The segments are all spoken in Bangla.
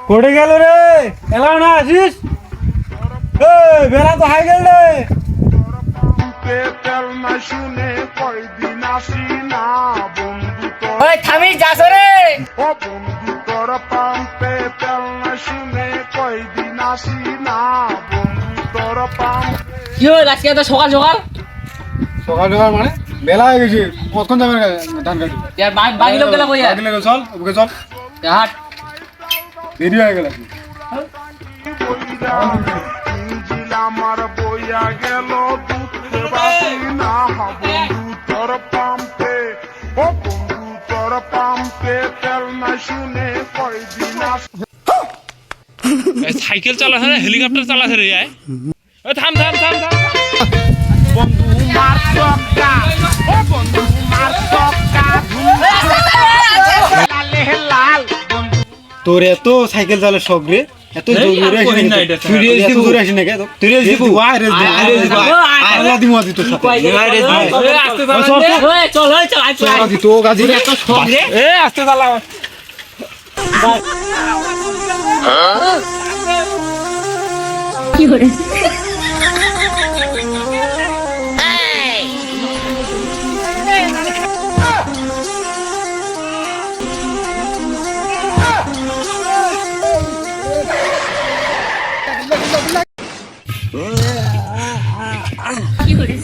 কোটে গেল রে এলাও না আসিস বেলা তো হাই গেল রে তেল না শুনে কয়দিন আসি না বন্ধু তোর ওই থামি যাস রে ও বন্ধু তোর পাম্পে তেল না শুনে কয়দিন আসি না বন্ধু তোর পাম্পে কি হল আজকে এত সকাল সকাল সকাল সকাল মানে বেলা হয়ে গেছে কতক্ষণ যাবে ধান কাটি यार বাকি লোক গেলা কই আর চল ওকে চল হাট দেরি হয়ে গেল ইঞ্জিল আমার বইয়া গেল দুঃখে বাসি না বন্ধু তোর পাম্পে ও বন্ধু তোর পাম্পে তেল না শুনে কয়দিন আসি সাইকেল চালাছে না হেলিকপ্টার চালাছে রে আয় থাম থাম থাম থাম বন্ধু মার চক্কা ও বন্ধু মার চক্কা লালে লাল বন্ধু তোর এত সাইকেল চালার শখ রে এত জোরে আসি না তুই রেস দিব জোরে আসি না কে তুই রেস দিব আয় রেস দিব আল্লাহ দিমু আদি তোর সাথে চল চল আদি তো গাজি এত শখ রে এ আস্তে চালা কি করে কি করে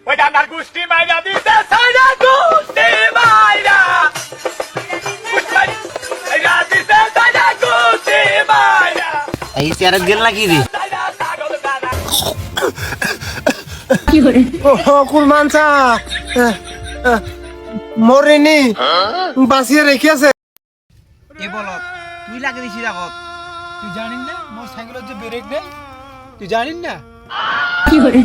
ওই ডান্ডার গুষ্টি মাইরা দিতে সাইরা গুষ্টি মাইরা মাইরা দিতে সাইরা গুষ্টি মাইরা এই চেয়ারত গেল নাকি রে কি করে কুরমান চা মরেনি বাঁচিয়ে রেখে আছে এ বল তুই লাগে দিছি রাখত তুই জানিস না মোর সাইকেলের যে ব্রেক নেই তুই জানিস না কি করে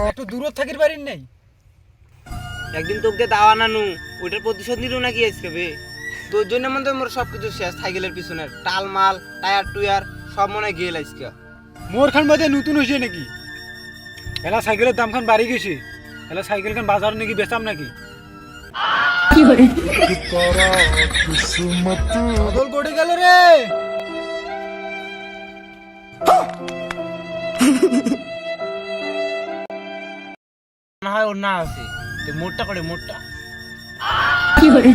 একটু দূরত থাকির পারিস নাই একদিন তোকে দাওয়া নানু ওইটার প্রতিশোধ নিল নাকি আজকে বে তোর জন্য মনে হয় মোর সবকিছু শেষ সাইকেলের পিছনের টাল মাল টায়ার টুয়ার সব মনে হয় গেল আজকে মোর খান বাদে নতুন হয়েছে নাকি এলা সাইকেলের দাম খান বাড়ি গেছে এলা সাইকেল খান বাজার নাকি বেচাম নাকি কি করে বদল করে গেল রে না হয় ওর না আছে তো মোটটা করে মোটটা কি করে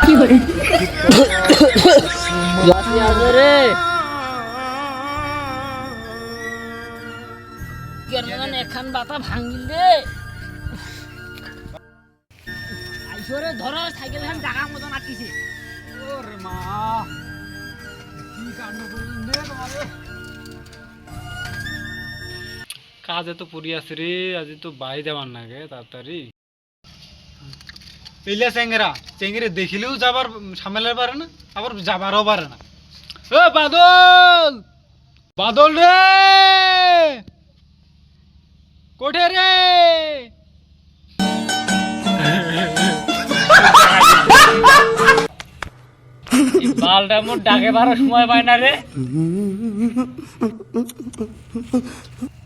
কি করে রে কেন এখান বাতা ভাঙিল রে আইসরে ধরো সাইকেল খান জায়গা মতো নাকিছে ওরে মা কি কাণ্ড করলেন রে তোমারে কাজে তো পড়ি আছে রে আজ তো বাড়ি যাবার না গে তাড়াতাড়ি পেলে চেঙ্গেরে দেখিলেও যাবার সামলাতে পারে না আবার যাবারও পারে না ও বাদল বাদল রে কোঠে রে বালটা মোর ডাকে বারো সময় পায় না রে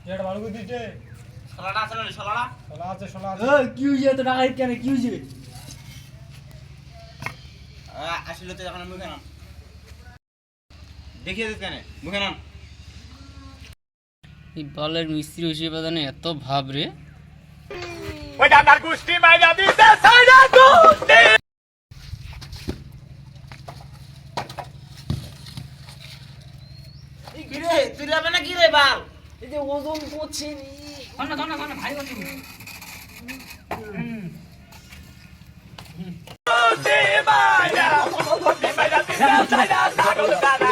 এটা ভালো করে দিতে শালাটা আছে না শালাটা শালা আছে শালা আছে কি হইছে তো ডাকা কেন কি হইছে আসলে তো এখন মুখে নাম দেখিয়ে দিস কেন মুখে নাম এই বলের মিস্ত্রি হিসেবে জানে এত ভাব রে ওই ডান্ডার গুষ্টি মাইরা দিতে সাইরা গুষ্টি এই গিরে তুই যাবে না কি রে বাল এই যে ওজন করছে নি ভাই বন্ধু গুষ্টি মাইরা দিতে সাইরা